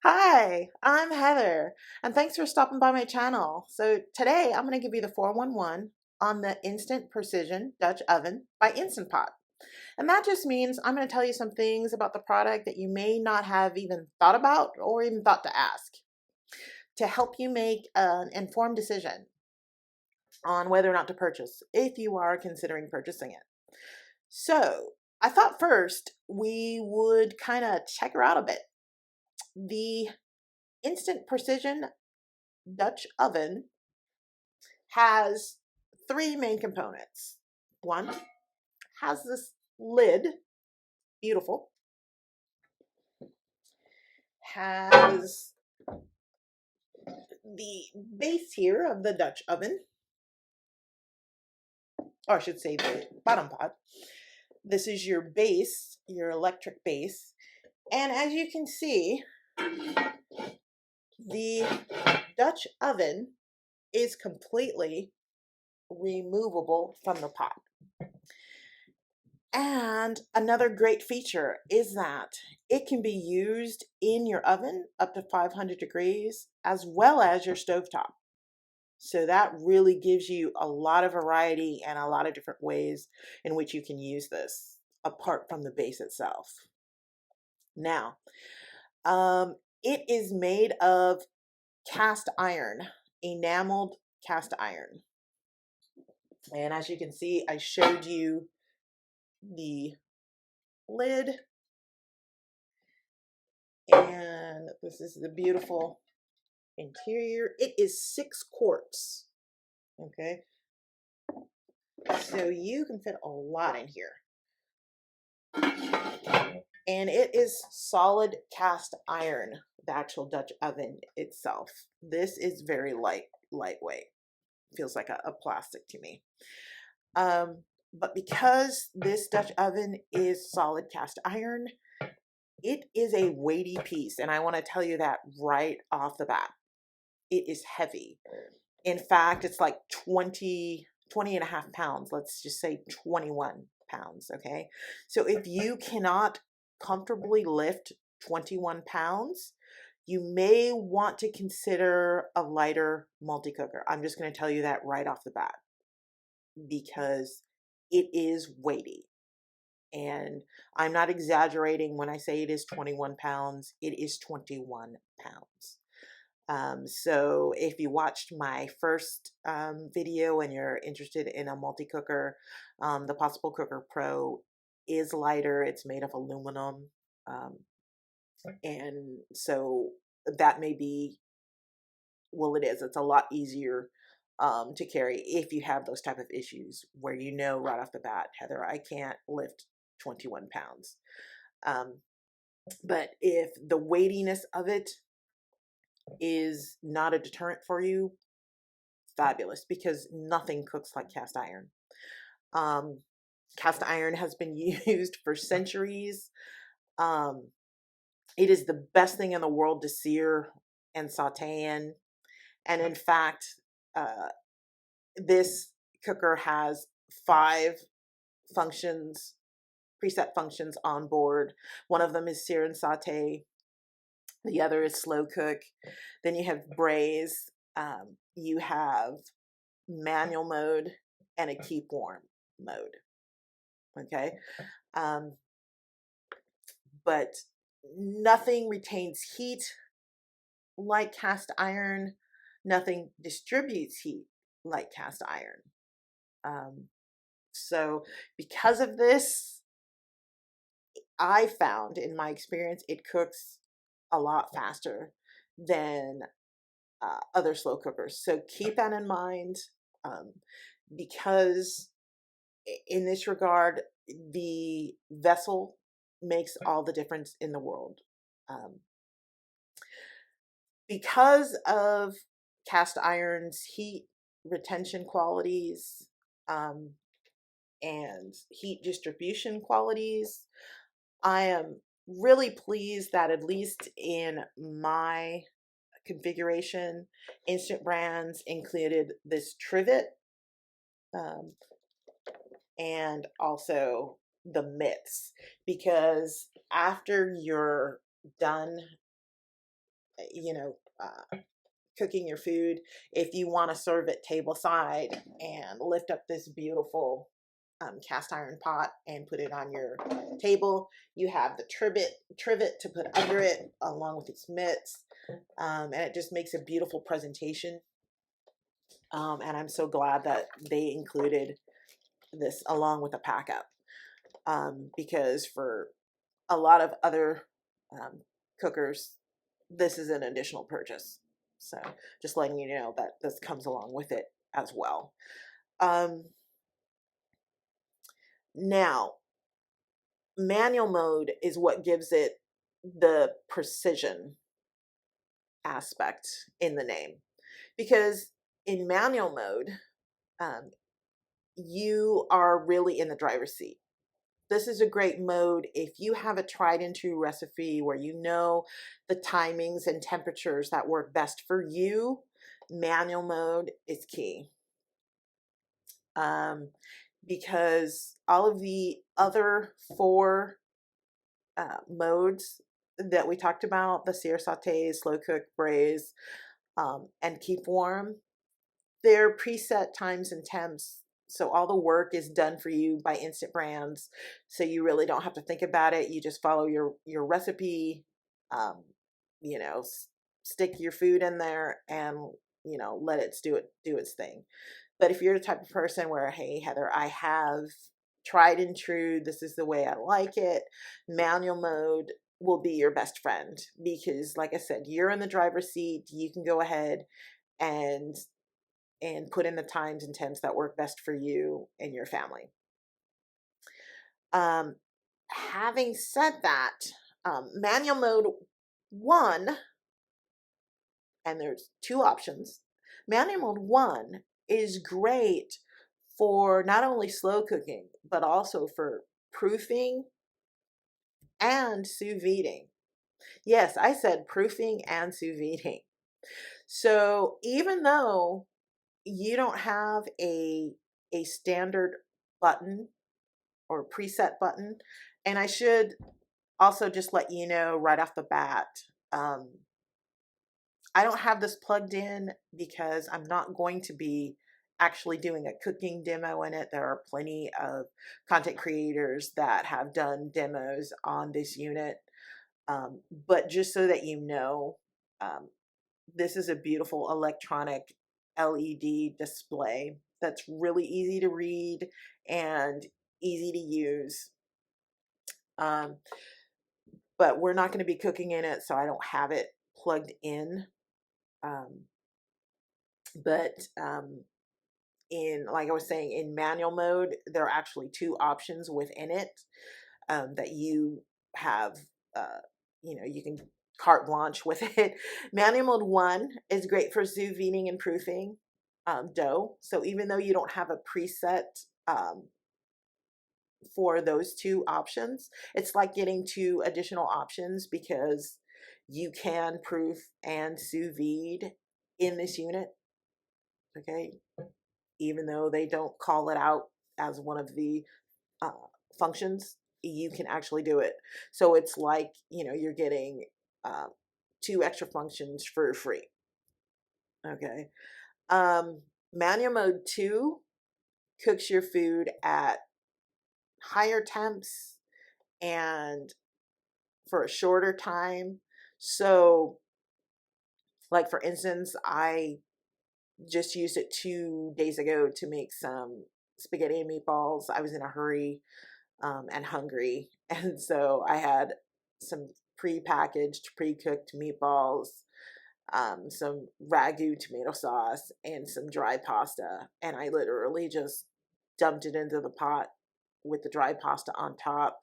Hi, I'm Heather, and thanks for stopping by my channel. So today I'm going to give you the 411 on the Instant Precision Dutch Oven by Instant Pot. And that just means I'm going to tell you some things about the product that you may not have even thought about or even thought to ask to help you make an informed decision on whether or not to purchase if you are considering purchasing it. So I thought first we would kind of check her out a bit. The Instant Precision Dutch oven has three main components. One has this lid, beautiful, has the base here of the Dutch oven, or I should say the bottom pot. This is your base, your electric base. And as you can see, the Dutch oven is completely removable from the pot. And another great feature is that it can be used in your oven up to 500 degrees as well as your stovetop. So that really gives you a lot of variety and a lot of different ways in which you can use this apart from the base itself. Now, it is made of cast iron, enameled cast iron. And as you can see, I showed you the lid, and this is the beautiful interior. It is 6 quarts. Okay, so you can fit a lot in here, and it is solid cast iron, the actual Dutch oven itself. This is very lightweight, feels like a plastic to me. But because this Dutch oven is solid cast iron, it is a weighty piece, and I want to tell you that right off the bat. It is heavy. In fact, it's like 20 and a half pounds. Let's just say 21 pounds. Okay. So if you cannot comfortably lift 21 pounds, you may want to consider a lighter multi-cooker. I'm just going to tell you that right off the bat because it is weighty. And I'm not exaggerating when I say it is 21 pounds. It is 21 pounds. So if you watched my first video and you're interested in a multi-cooker, the Possible Cooker Pro is lighter. It's made of aluminum. And so that may be, well, it is. It's a lot easier to carry if you have those type of issues where you know right off the bat, Heather, I can't lift 21 pounds. But if the weightiness of it is not a deterrent for you, fabulous, because nothing cooks like cast iron. Cast iron has been used for centuries. It is the best thing in the world to sear and saute in. And in fact, this cooker has 5 functions, preset functions on board. One of them is sear and saute. The other is slow cook. Then you have braise. You have manual mode and a keep warm mode. Okay. But nothing retains heat like cast iron. Nothing distributes heat like cast iron. So because of this, I found in my experience, it cooks a lot faster than other slow cookers. So keep that in mind, because in this regard, the vessel makes all the difference in the world. Because of cast iron's heat retention qualities and heat distribution qualities, I am really pleased that at least in my configuration, Instant Brands included this trivet and also the mitts, because after you're done you know, cooking your food. If you want to serve it table side and lift up this beautiful cast iron pot and put it on your table, you have the trivet to put under it along with these mitts, and it just makes a beautiful presentation. And I'm so glad that they included this along with the pack up, because for a lot of other cookers, this is an additional purchase. So just letting you know that this comes along with it as well. Now, manual mode is what gives it the precision aspect in the name, because in manual mode, you are really in the driver's seat. This is a great mode if you have a tried and true recipe where you know the timings and temperatures that work best for you. Manual mode is key, because all of the other four modes that we talked about, the sear, saute, slow cook, braise, and keep warm, they're preset times and temps. So all the work is done for you by Instant Brands. So you really don't have to think about it. You just follow your recipe, you know, stick your food in there and, you know, let it do its thing. But if you're the type of person where, hey, Heather, I have tried and true, this is the way I like it, manual mode will be your best friend, because like I said, you're in the driver's seat. You can go ahead and put in the times and temps that work best for you and your family. Having said that, manual mode 1, and there's 2 options. Manual mode 1 is great for not only slow cooking, but also for proofing and sous videing. Yes, I said proofing and sous videing. So even though you don't have a standard button or preset button, and I should also just let you know right off the bat, I don't have this plugged in because I'm not going to be actually doing a cooking demo in it. There are plenty of content creators that have done demos on this unit. But just so that you know, this is a beautiful electronic LED display that's really easy to read and easy to use. But we're not going to be cooking in it, so I don't have it plugged in. But in, like I was saying, in manual mode, there are actually 2 options within it that you have, you know, you can carte blanche with it. Manual mode 1 is great for sous videing and proofing dough. So even though you don't have a preset for those 2 options, it's like getting 2 additional options, because you can proof and sous vide in this unit. Okay, even though they don't call it out as one of the functions, you can actually do it. So it's like, you know, you're getting 2 extra functions for free. Okay. Manual mode 2 cooks your food at higher temps and for a shorter time. So, like for instance, I just used it 2 days ago to make some spaghetti and meatballs. I was in a hurry and hungry, and so I had some pre-packaged, pre-cooked meatballs, some ragu tomato sauce, and some dry pasta, and I literally just dumped it into the pot with the dry pasta on top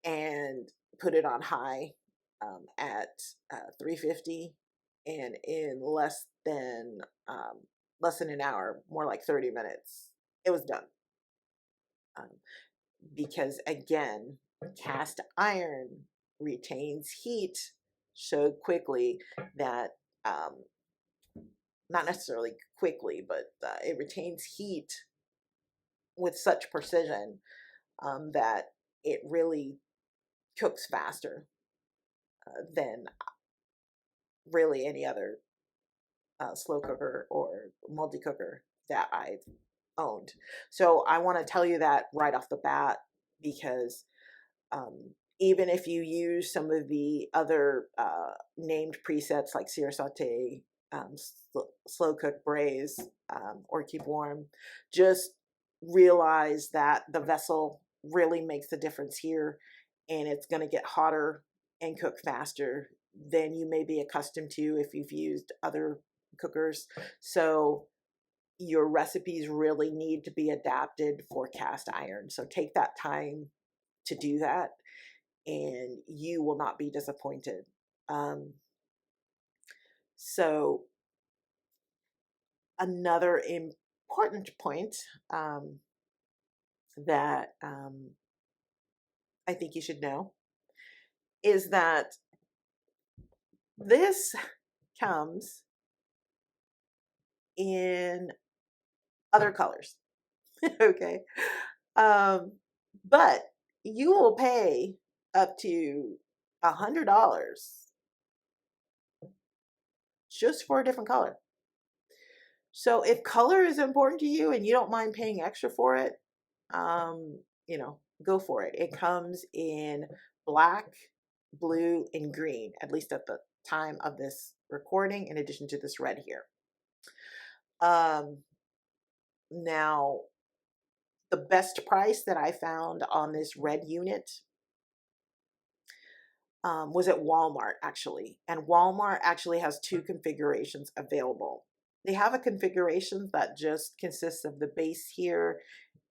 and put it on high at 350, and in less than an hour, more like 30 minutes, it was done. Because again, cast iron retains heat so quickly that, not necessarily quickly, but it retains heat with such precision that it really cooks faster than really any other slow cooker or multi-cooker that I've owned. So I want to tell you that right off the bat, because even if you use some of the other named presets like sear, saute, slow cook, braise, or keep warm, just realize that the vessel really makes the difference here, and it's going to get hotter and cook faster than you may be accustomed to if you've used other cookers. So your recipes really need to be adapted for cast iron. So take that time to do that, and you will not be disappointed. So another important point that I think you should know is that this comes in other colors. Okay. But you will pay up to $100 just for a different color. So if color is important to you and you don't mind paying extra for it, you know, go for it. It comes in black, blue, and green, at least at the time of this recording, in addition to this red here. Now, the best price that I found on this red unit was at Walmart, actually. And Walmart actually has two configurations available. They have a configuration that just consists of the base here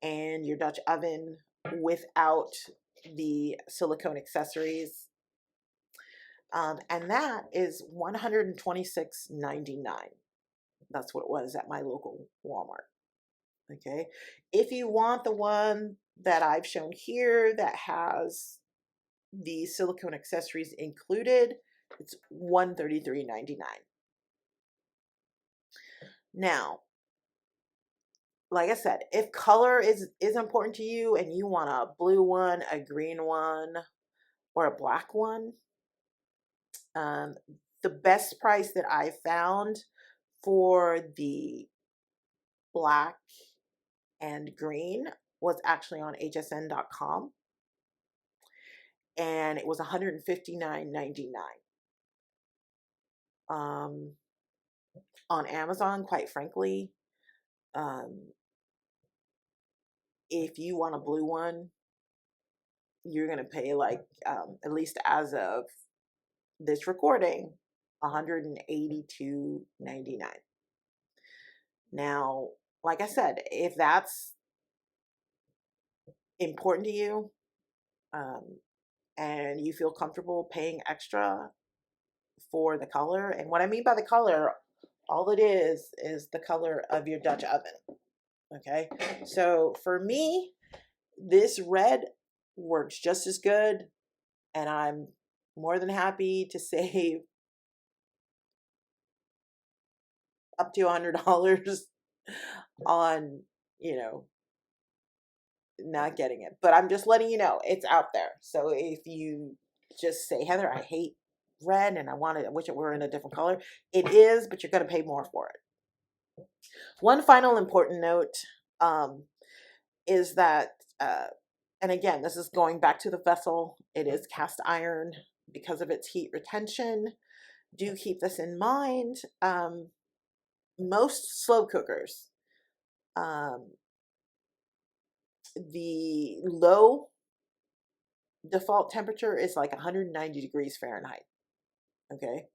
and your Dutch oven without the silicone accessories. And that is $126.99. That's what it was at my local Walmart. Okay. If you want the one that I've shown here that has the silicone accessories included, it's $133.99. Now, like I said, if color is important to you and you want a blue one, a green one, or a black one, the best price that I found for the black and green was actually on hsn.com, and it was $159.99. On Amazon, quite frankly, if you want a blue one, you're going to pay like, at least as of this recording, $182.99. Now, like I said, if that's important to you, and you feel comfortable paying extra for the color, and what I mean by the color, all it is the color of your Dutch oven. Okay, so for me, this red works just as good, and I'm more than happy to save up to $100 on, you know, not getting it. But I'm just letting you know it's out there. So if you just say, Heather, I hate red and I wish it were in a different color, it is, but you're going to pay more for it. One final important note is that, and again, this is going back to the vessel, it is cast iron because of its heat retention. Do keep this in mind. Most slow cookers, the low default temperature is like 190 degrees Fahrenheit. Okay.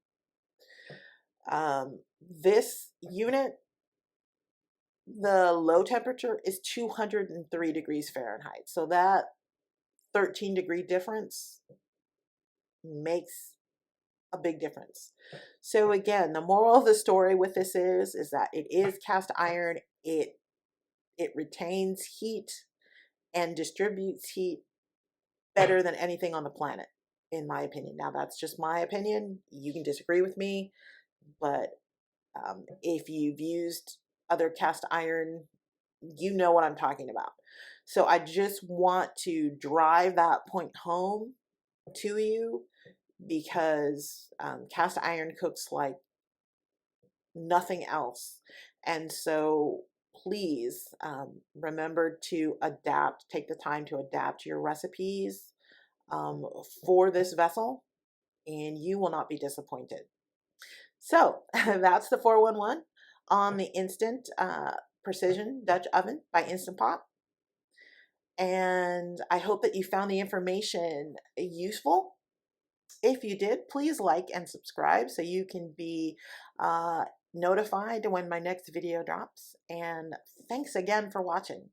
This unit, the low temperature is 203 degrees Fahrenheit. So that 13-degree difference makes a big difference. So again, the moral of the story with this is that it is cast iron. It retains heat and distributes heat better than anything on the planet, in my opinion. Now, that's just my opinion. You can disagree with me, but if you've used other cast iron, you know what I'm talking about. So I just want to drive that point home to you. because cast iron cooks like nothing else. And so please remember to adapt, take the time to adapt your recipes for this vessel, and you will not be disappointed. So that's the 411 on the Instant Precision Dutch Oven by Instant Pot. And I hope that you found the information useful. If you did, please like and subscribe so you can be notified when my next video drops. And thanks again for watching.